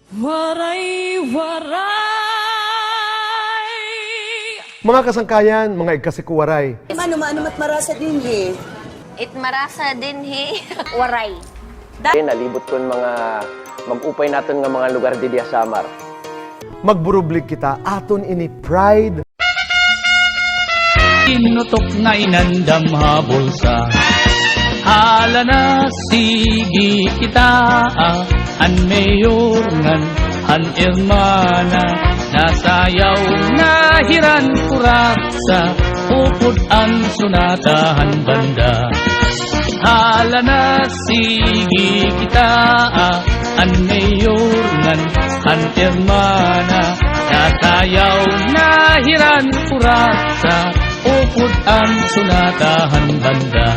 Waray-waray. Mga kasangkayan, mga ikasikuwaray. Mano-mano mat marasa din eh. It marasa din he. Waray. Nalibot ko mga mag-upay natin nga mga lugar di Samar. Magburublig kita aton ini pride. Inutok nga inandam habulsa. Hala na sige kita an mayor ngan an irmana nasayaw na hiran kuraksa upod an sunatahan banda. Hala na sige kita an mayor ngan an irmana nasayaw na hiran kuraksa upod an sunatahan banda.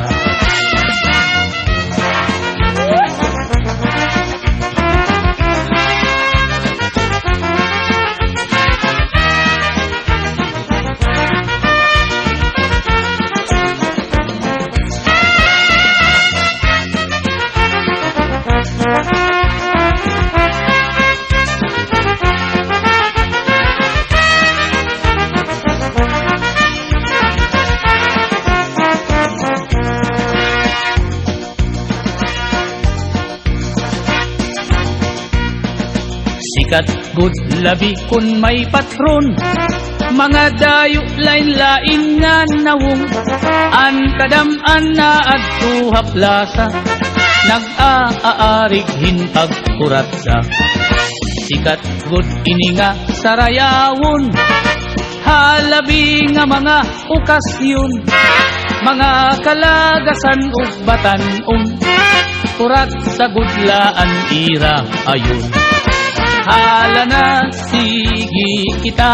Sikat good labi kun may patron, mga dayo lain-lain nga nawong an kadam-an na adto haplasa nag-aarig hintag kuratsa. Sikat good ini nga sarayawon, halabi nga mga okasyon, mga kalagasan ug batan-on kurat sa gudlaan ira ayon. Hala na sige kita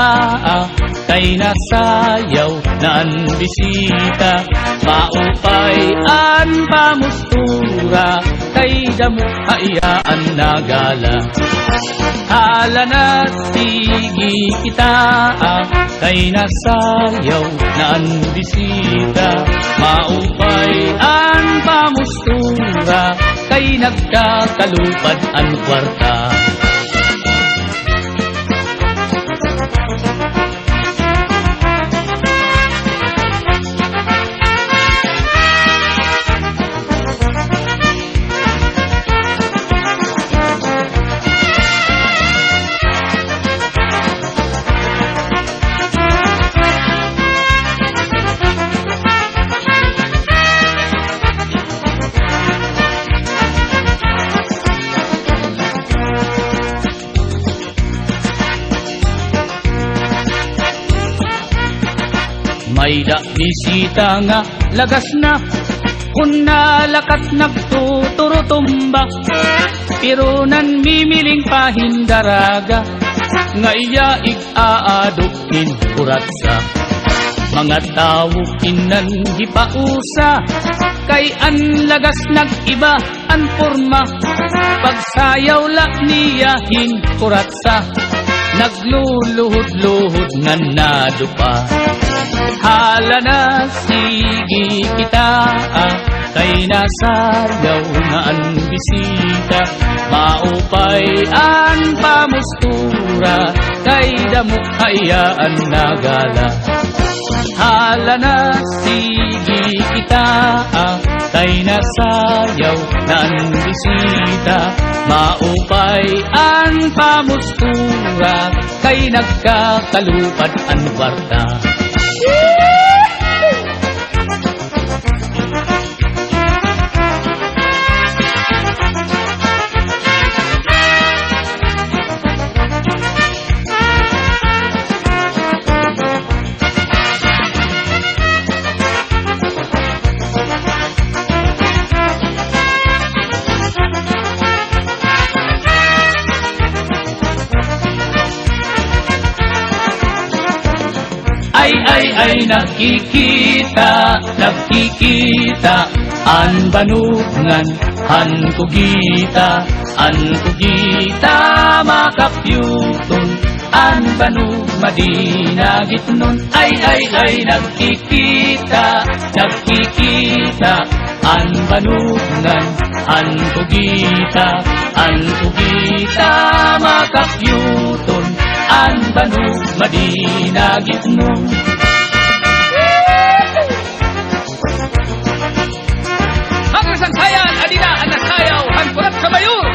kay nasayaw na an bisita, maupay an pamustura kay damo hayaan nagala. Hala na sige kita kay nasayaw na an bisita, maupay an pamustura kay nagkakalupad an kwarta. May da bisita nga lagas na kun nalakat nagtuturo tumba, pero nan mimiling pahindaraga nga iya ig-aadukin kuratsa. Mga tao kinan hipausa kay an lagas nag-iba an forma, pagsayaw la niyahin kuratsa nagluluhod-luhod nga nadupa. Hala na sige kita kay nasayaw na an bisita, maupay an pamustura kay damo hayaan nagala. Hala na sige kita kay nasayaw na an bisita, maupay an pamustura kay nagkakalupad an kwarta. Ay nakikita an banungan, an kugita makapyuton, an banu madinagit nun. Ay nakikita an banungan, an kugita makapyuton, madinagit nun. Ang kasangkayan, adina ang nasayaw, hanpurat sa mayur.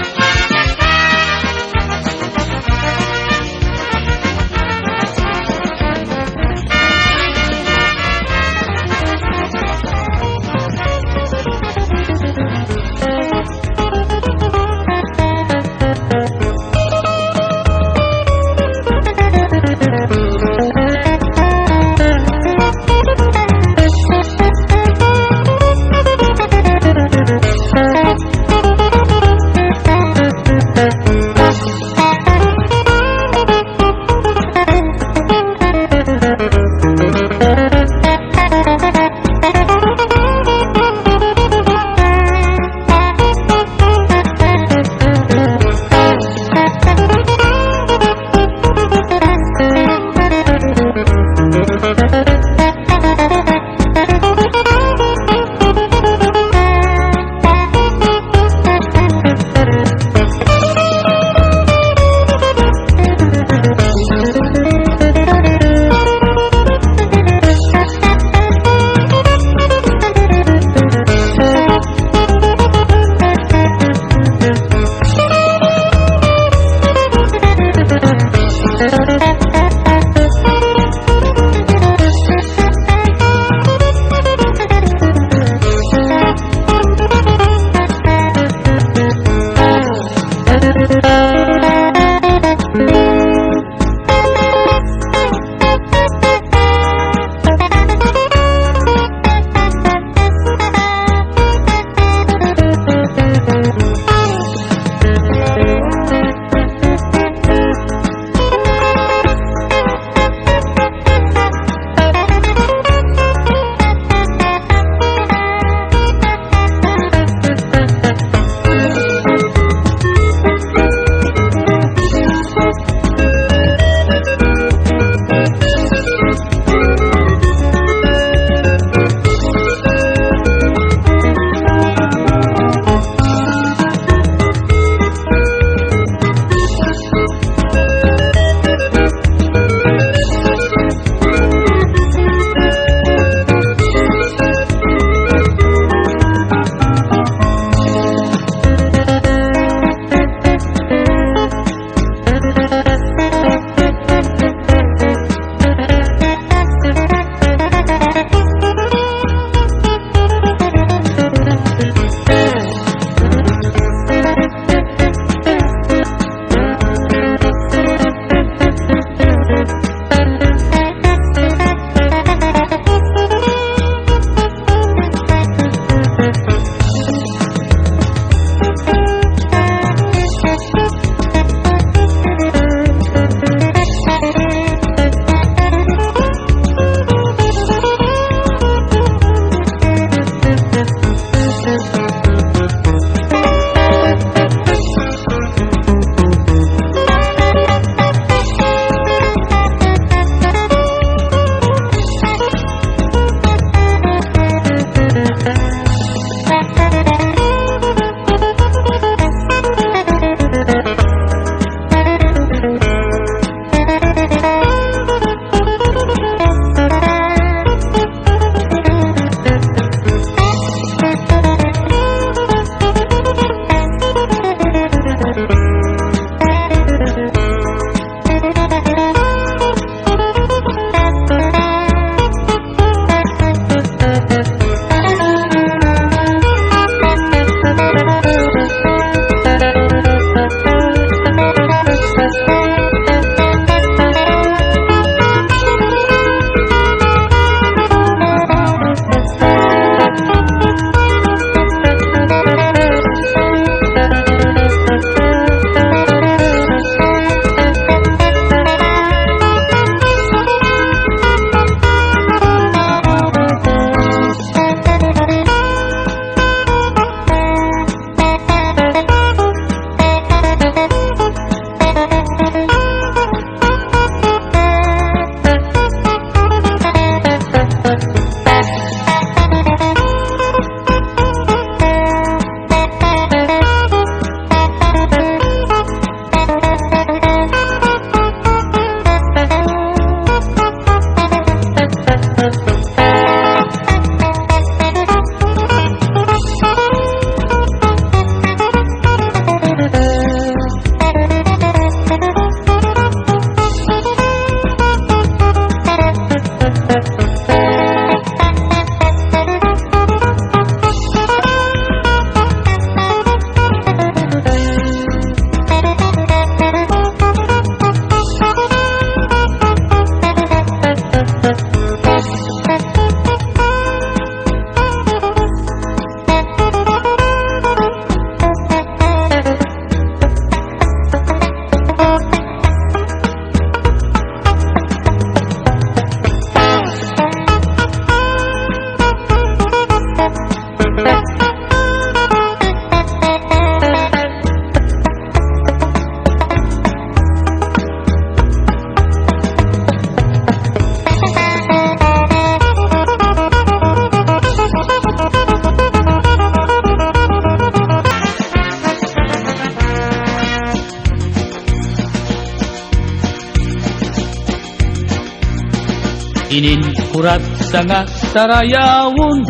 Ininkurat sa nga sarayawon,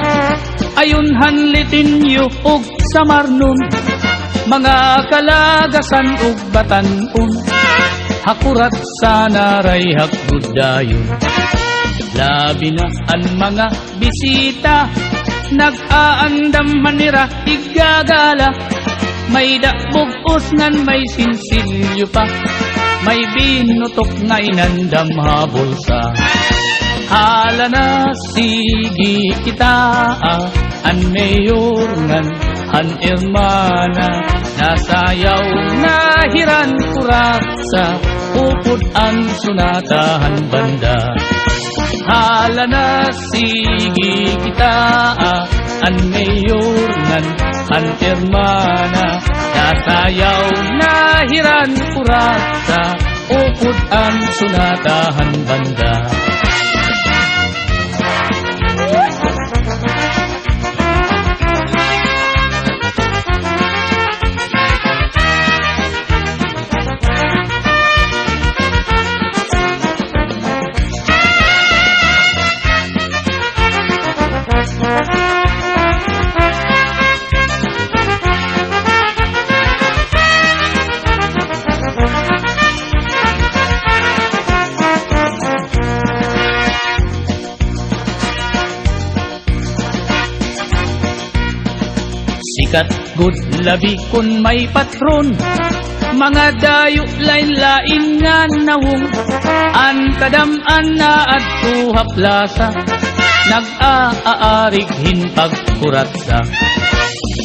ayon hanlitin yu og samarnon, mga kalagasan ug batanon, hakurat sa naray hakbudayon. Labi na ang mga bisita, nag-aandam manira igagala, may dakbog ngan may sinsilyo pa, may binutok nga inandam habulsa. Hala na sige kita, an mayor ngan an hermana, nasayaw na hiran kurat sa upod ang sunatahan banda. Hala na sige kita, an mayor ngan an hermana, nasayaw na hiran kurat sa upod ang sunatahan banda. Sikat good labi kun may patron, mga dayo lain-lain nga nawong, an kadam-an na at tuhaplasa, nag-aarig hinpagkuratsa.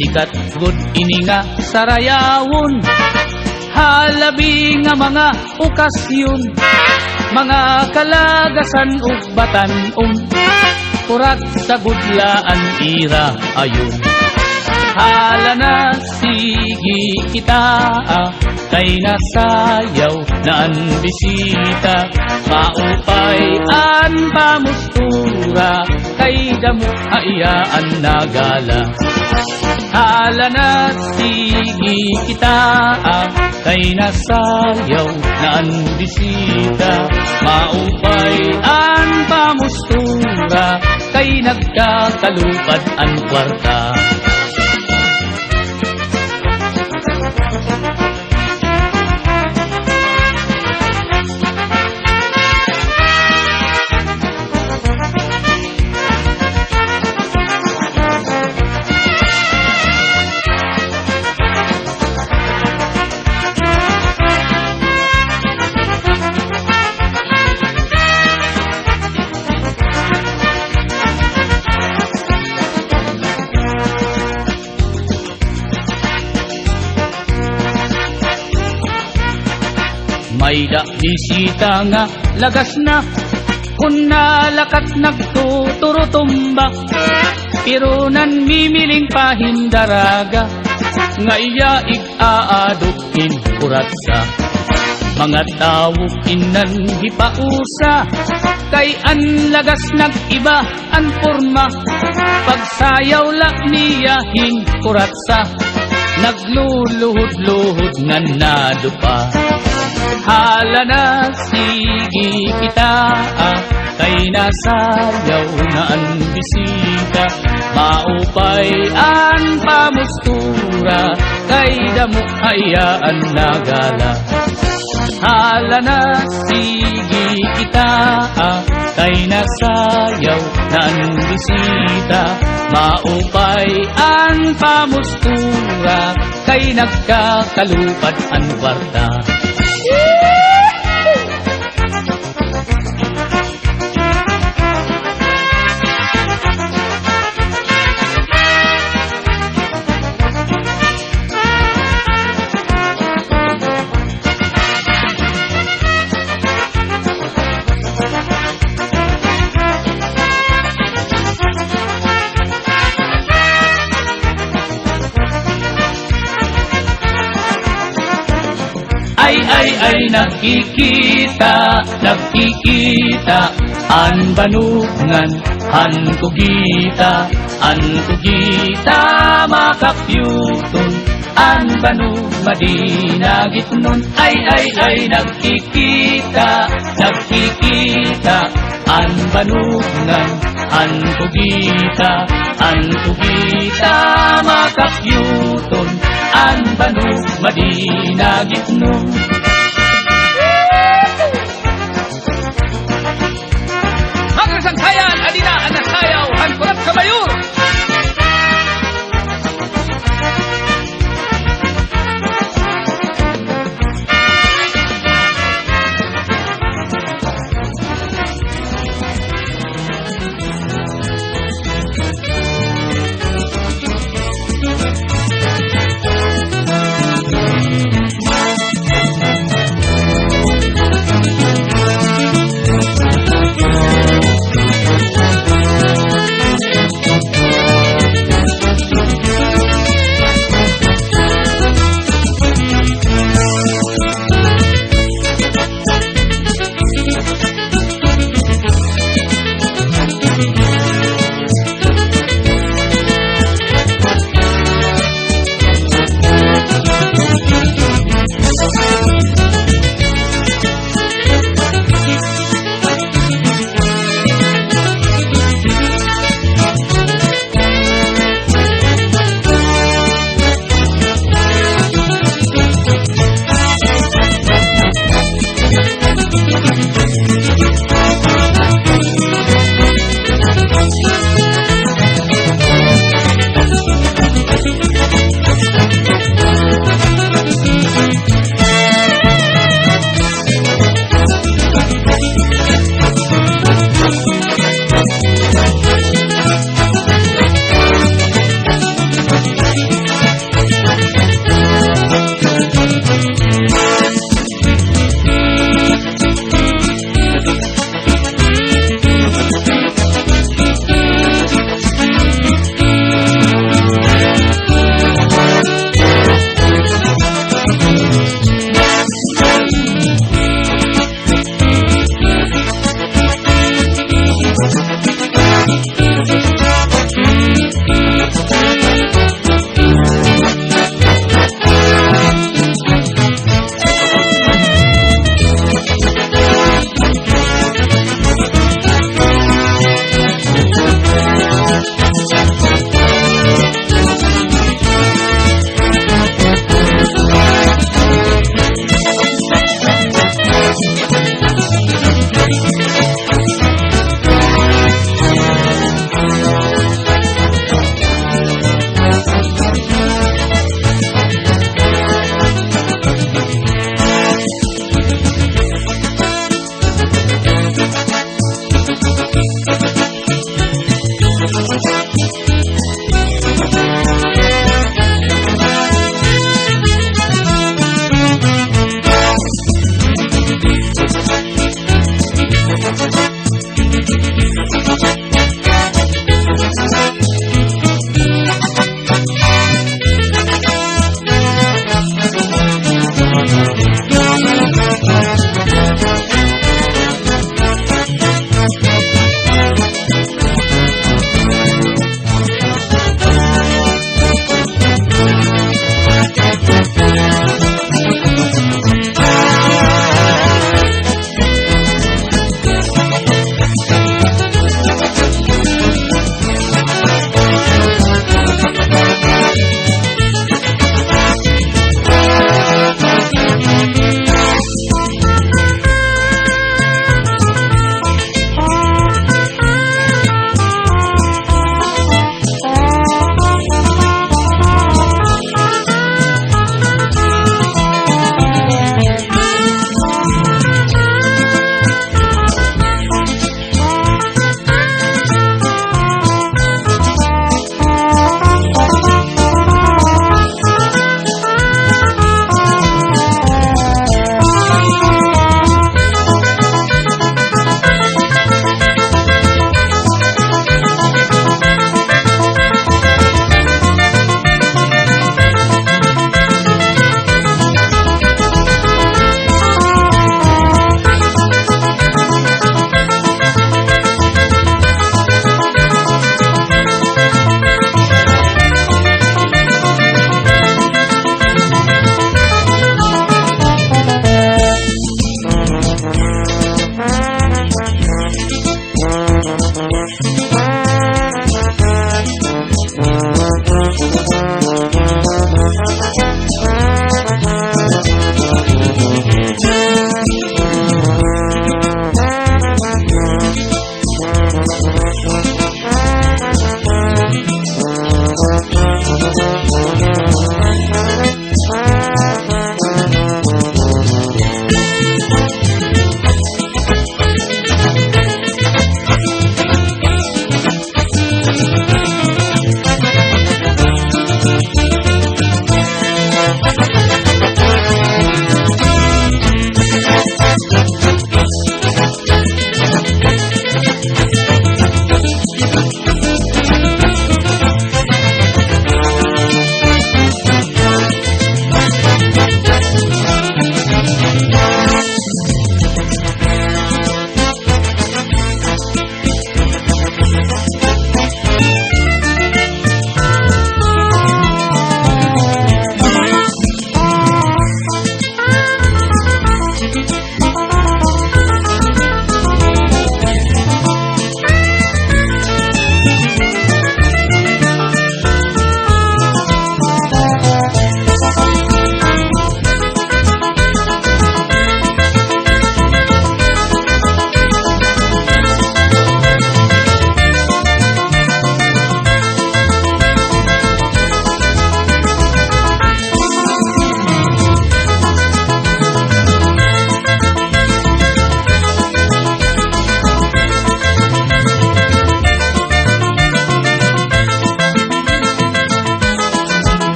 Sikat good ini nga sarayawon, halabi nga mga okasyon, mga kalagasan ug batanon, kurat sa gudlaan ira ayon. Hala na sige kita, kay nasayaw na ang bisita, maupay an pamustura, kay damo ayaan nagala. Hala na sige kita, kay nasayaw na ang bisita, maupay an pamustura, kay nagkakalupad ang kwarta. May da bisita nga lagas na, kun nalakat nagtuturutumba, pero nan mimiling pahindaraga, nga iya ig-aadukin kuratsa. Mga tao inan hipausa, kay an lagas nag-iba an porma, pagsayaw la niya kuratsa, nagluluhod-luhod nga nadupa. Hala na sige kita, kay nasayaw na ang bisita, maupay ang pamustura, kay damo ayaan nagala. Hala na sige kita, kay nasayaw na ang bisita, maupay ang pamustura, kay nagkakalupad ang kwarta. Ay nakikita, an banungan, an kugita, makapyuton, an banu madinagit nun. Ay nakikita, an banungan, an tugita makakyuton, an banug madinagitnon. Mga kasangkayan, adina ang nasayaw, hankurat sa mayur.